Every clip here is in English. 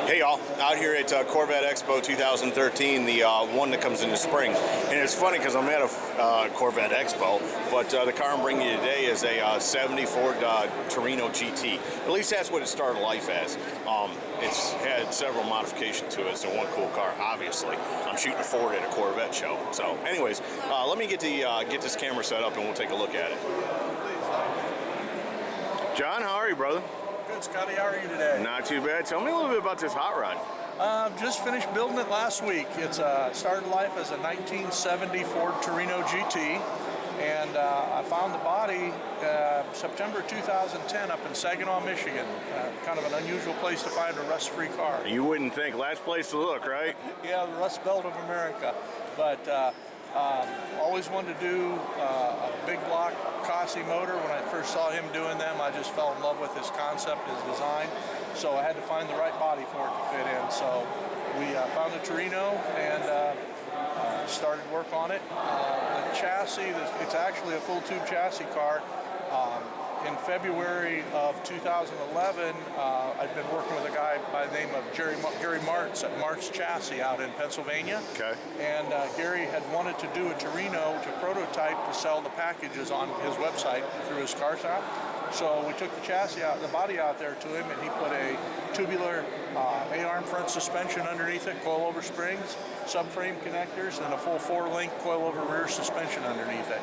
Hey y'all, out here at Corvette Expo 2013, the one that comes in the spring. And it's funny because I'm at a Corvette Expo, but the car I'm bringing you today is a 70 Ford Torino GT. At least that's what it started life as. It's had several modifications to it. It's a one cool car, obviously. I'm shooting a Ford at a Corvette show. So anyways, let me get this camera set up and we'll take a look at it. John, how are you, brother? Good, Scotty. How are you today? Not too bad. Tell me a little bit about this hot rod. Just finished building it last week. It's started life as a 1970 Ford Torino GT, and I found the body September 2010 up in Saginaw, Michigan. Kind of an unusual place to find a rust-free car. You wouldn't think. Last place to look, right? Yeah, the Rust Belt of America. But always wanted to do a big block Cossi motor. When I first saw him doing them, I just fell in love with his concept, his design. So I had to find the right body for it to fit in. So we found the Torino and started work on it. The chassis, it's actually a full tube chassis car. In February of 2011, I'd been working with a guy by the name of Gary Martz at Martz Chassis out in Pennsylvania. Okay. And Gary had wanted to do a Torino to prototype to sell the packages on his website through his car shop. So we took the chassis out, the body out there to him, and he put a tubular A-arm front suspension underneath it, coilover springs, subframe connectors, and a full 4-link coilover rear suspension underneath it.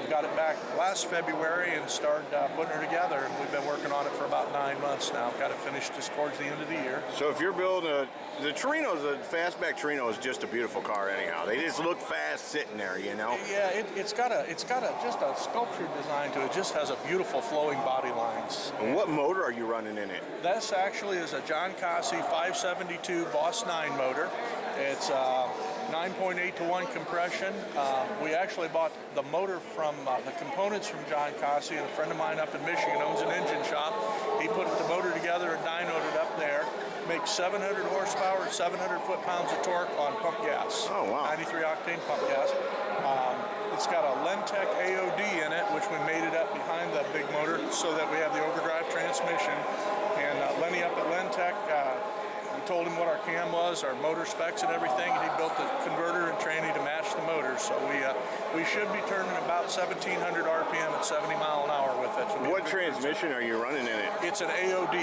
Got it back last February and started putting her together, and we've been working on it for about 9 months now. Got it finished just towards the end of the year. So if you're building the Torino, the fastback Torino is just a beautiful car anyhow. They just look fast sitting there, you know? Yeah, it's got just a sculptured design to it. It just has a beautiful flowing body lines. And what motor are you running in it? This actually is a John Cossi 572 Boss 9 motor. It's 9.8 to 1 compression. We actually bought the motor from the components from John Cossi, and a friend of mine up in Michigan owns an engine shop. He put the motor together and dynoed it up there. Makes 700 horsepower, 700 foot-pounds of torque on pump gas. Oh, wow. 93 octane pump gas. It's got a Lentec AOD in it, which we made it up behind the big motor so that we have the overdrive transmission. And Lenny up at Lentec, we told him what our cam was, our motor specs and everything, and he built the converter and tranny to match the motor. So we should be turning about 1,700 RPM at 70 mile an hour with it. What transmission are you running in it? It's an AOD.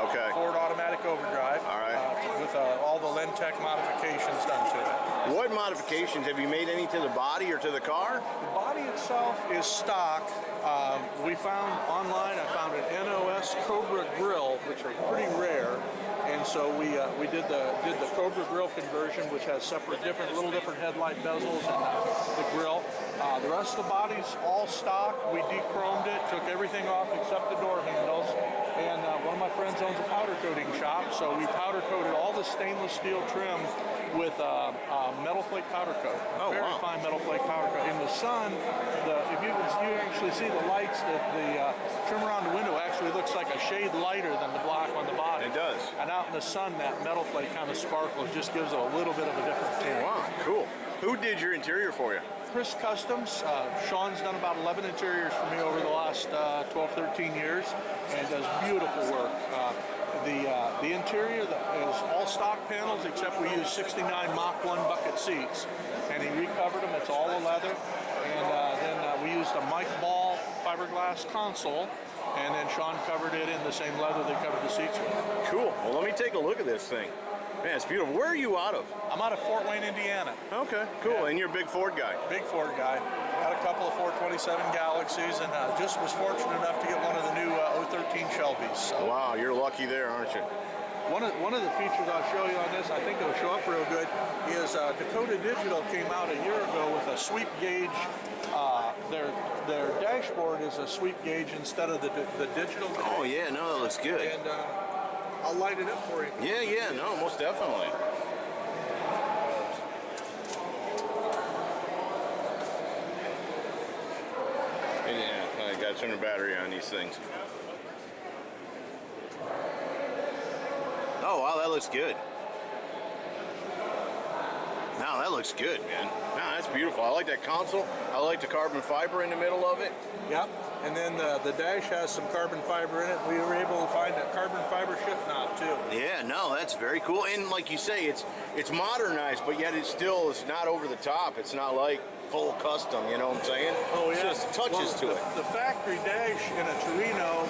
Okay. Ford automatic overdrive. All right. With all the Lentec modifications done to it. What modifications? Have you made any to the body or to the car? The body itself is stock. We found online, I found an NOS Cobra grill, which are pretty rare. And so we did the Cobra grill conversion, which has little different headlight bezels and the grill. The rest of the body's all stock. We de-chromed it, took everything off except the door handles. And one of my friends owns a powder coating shop, so we powder coated all the stainless steel trim with metal flake powder coat. Oh, Very wow. fine metal flake powder coat. In the sun, if you actually see the lights, the trim around the window actually looks like a shade lighter than the black on the body. It does. And out in the sun, that metal flake kind of sparkles, just gives it a little bit of a different tint. Wow, cool. Who did your interior for you? Chris Customs. Sean's done about 11 interiors for me over the last 12, 13 years, and does beautiful work. The interior is all stock panels, except we use 69 Mach 1 bucket seats, and he recovered them. It's all a leather, and then we used a Mike Ball fiberglass console, and then Sean covered it in the same leather they covered the seats with. Cool. Well, let me take a look at this thing. Man, it's beautiful. Where are you out of? I'm out of Fort Wayne, Indiana. Okay, cool. Yeah. And you're a big Ford guy. Big Ford guy. Got a couple of 427 Galaxies, and just was fortunate enough to get one of the new 013 Shelbys. So. Wow, you're lucky there, aren't you? One of the features I'll show you on this, I think it'll show up real good, is Dakota Digital came out a year ago with a sweep gauge. Their dashboard is a sweep gauge instead of the digital. Oh yeah, no, that looks good. And I'll light it up for you. Yeah, no, most definitely. Yeah, I gotta turn the battery on these things. Oh wow, that looks good. No, that looks good, man. No, that's beautiful. I like that console. I like the carbon fiber in the middle of it. Yep. And then the dash has some carbon fiber in it. We were able to find a carbon fiber shift knob too. Yeah, no, that's very cool. And like you say, it's modernized, but yet it still is not over the top. It's not like full custom, you know what I'm saying? Oh yeah. It's just touches to it. The factory dash in a Torino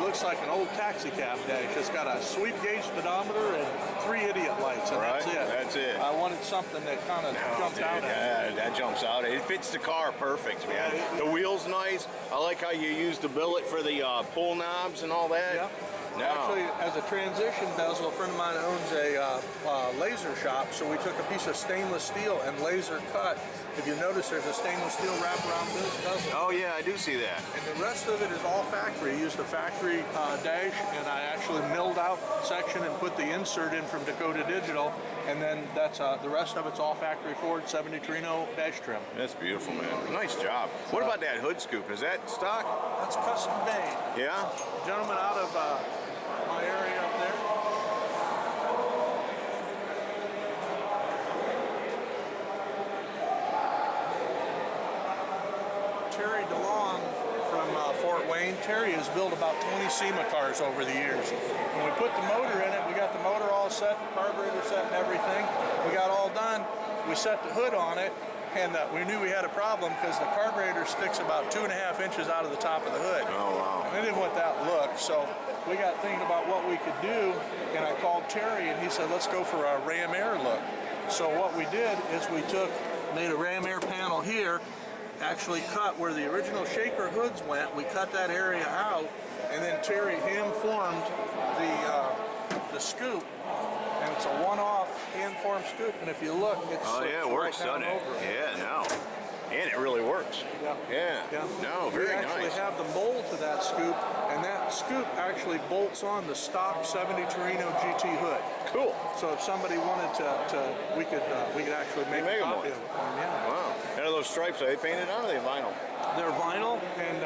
looks like an old taxi cab dash. It's got a sweep gauge speedometer and 3 idiot lights, and Right, that's it. that's it. I wanted something that kind of jumped out at me. Yeah, that jumps out. It fits the car perfect, man. The wheel's nice. I like how you use the billet for the pull knobs and all that. Yep. No. Actually, as a transition bezel, a friend of mine owns a laser shop, so we took a piece of stainless steel and laser cut. If you notice, there's a stainless steel wrap around this bezel. Oh yeah, I do see that. And the rest of it is all factory. I used the factory dash, and I actually milled out section and put the insert in from Dakota Digital, and then that's the rest of it's all factory Ford 70 Torino dash trim. That's beautiful, man. Nice job. What about that hood scoop? Is that stock? That's custom made. Yeah? Gentleman out of my area up there. Terry DeLong from Fort Wayne. Terry has built about 20 SEMA cars over the years. When we put the motor in it, we got the motor all set, the carburetor set and everything. We got all done. We set the hood on it, and we knew we had a problem because the carburetor sticks about 2.5 inches out of the top of the hood. Oh, wow. And I didn't want that look, so we got thinking about what we could do, and I called Terry, and he said, let's go for a Ram Air look. So what we did is we made a Ram Air panel here, actually cut where the original shaker hoods went. We cut that area out, and then Terry hand-formed the scoop, and it's a one-off hand-formed scoop, and if you look, it's it works, right down doesn't it? over it. Yeah, no. And it really works. Yeah. Yeah. No, very nice. We actually have the mold to that scoop, and that scoop actually bolts on the stock 70 Torino GT hood. Cool. So if somebody wanted we could actually make a copy of it for them. Yeah. Wow. And are those stripes, are they painted on or are they vinyl? They're vinyl, and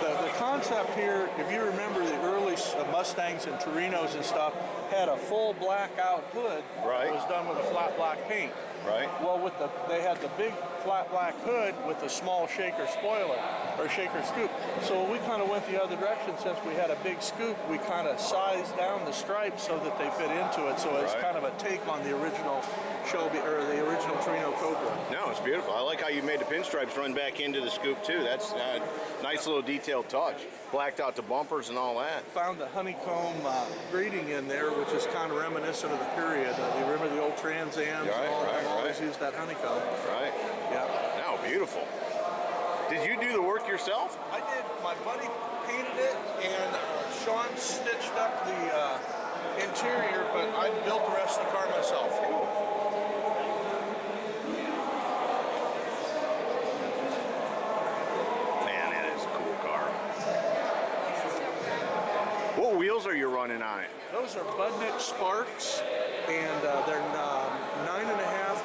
the concept here, if you remember the early Mustangs and Torinos and stuff, had a full blackout hood. Right. It was done with a flat black paint. Right. Well, they had the big flat black hood with the small shaker spoiler, or shaker scoop. So we kind of went the other direction. Since we had a big scoop, we kind of sized down the stripes so that they fit into it. So it's Right. kind of a take on the original Shelby, or the original Torino Cobra. No, it's beautiful. I like how you made the pinstripes run back into the scoop too. That's a nice little detailed touch. Blacked out the bumpers and all that. Found the honeycomb grading in there, which is kind of reminiscent of the period. You remember the old Trans Ams and all that? Always used that honeycomb. Right. Yeah. No, beautiful. Did you do the work yourself? I did. My buddy painted it, and Sean stitched up the interior, but I built the rest of the car myself. Man, that is a cool car. What wheels are you running on it? Those are Budnick Sparks, and they're 9.5.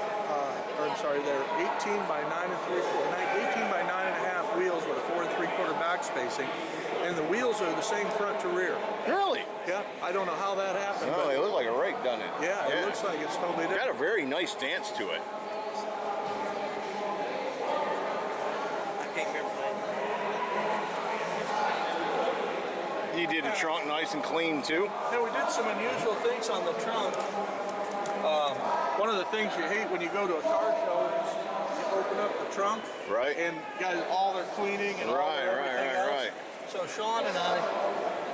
They're 18 by 9 18 by 9.5 wheels with a 4 3/4 back spacing, and the wheels are the same front to rear. Really? Yeah, I don't know how that happened. Oh, but they look like a rake, doesn't it? yeah, it looks like it's totally Got different. a very nice stance to it. You did the trunk nice and clean too? Yeah, we did some unusual things on the trunk. One of the things you hate when you go to a car show is you open up the trunk, Right. and got all their cleaning and all their everything else. Right. So Sean and I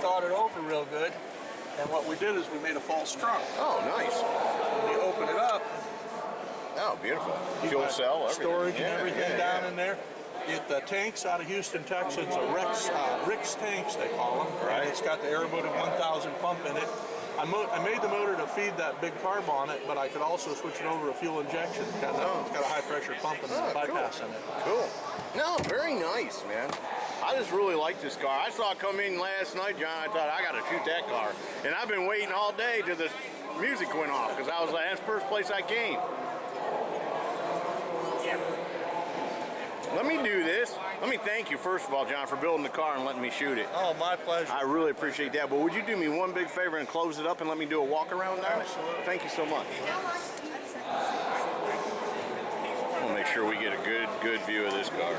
thought it over real good, and what we did is we made a false trunk. Oh, nice. When you open it up, Oh, beautiful. you Fuel got cell, everything. storage and Yeah, everything yeah, down yeah. in there. The tanks out of Houston, Texas, are Rick's tanks, they call them. Right. And it's got the Aeromotive 1000 pump in it. I made the motor to feed that big carb on it, but I could also switch it over to fuel injection. It's got a high pressure pump and a bypass in it. Cool. No, very nice, man. I just really like this car. I saw it come in last night, John. I thought, I got to shoot that car. And I've been waiting all day till the music went off, because I was like, that's the first place I came. Let me do this. Let me thank you, first of all, John, for building the car and letting me shoot it. Oh, my pleasure. I really appreciate that. But would you do me one big favor and close it up and let me do a walk around on it? Absolutely. Thank you so much. We'll make sure we get a good view of this car.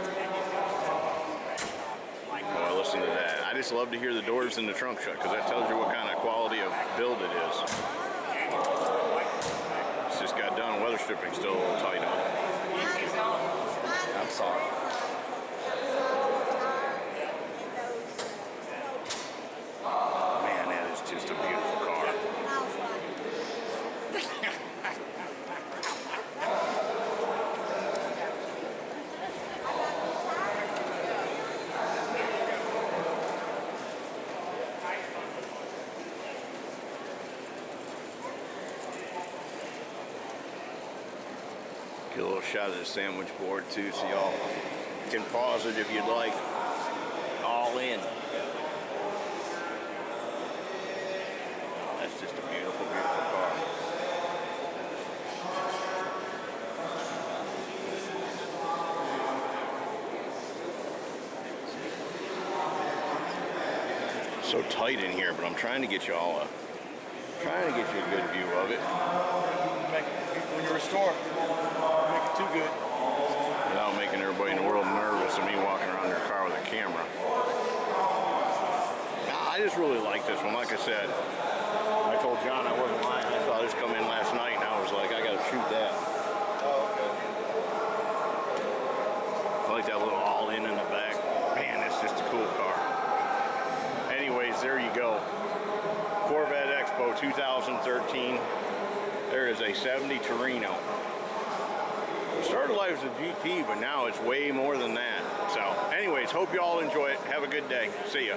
Oh, listen to that. I just love to hear the doors in the trunk shut because that tells you what kind of quality of build it is. It's just got done. Weather stripping still a little tight on it. I'm sorry. Man, that is just a beautiful car. Get a little shot of the sandwich board too, so y'all can pause it if you'd like. All in. That's just a beautiful, beautiful car. So tight in here, but I'm trying to get you all a good view of it. When you restore, make it too good. Without making everybody in the world nervous of me walking around their car with a camera. I just really like this one. Like I said, I told John I wasn't lying. I saw this come in last night and I was like, I gotta shoot that. Oh, okay. I like that little all-in the back. Man, it's just a cool car. Anyways, there you go. Corvette Expo 2013. There is a 70 Torino. Started life as a GT, but now it's way more than that. So anyways, hope you all enjoy it. Have a good day. See ya.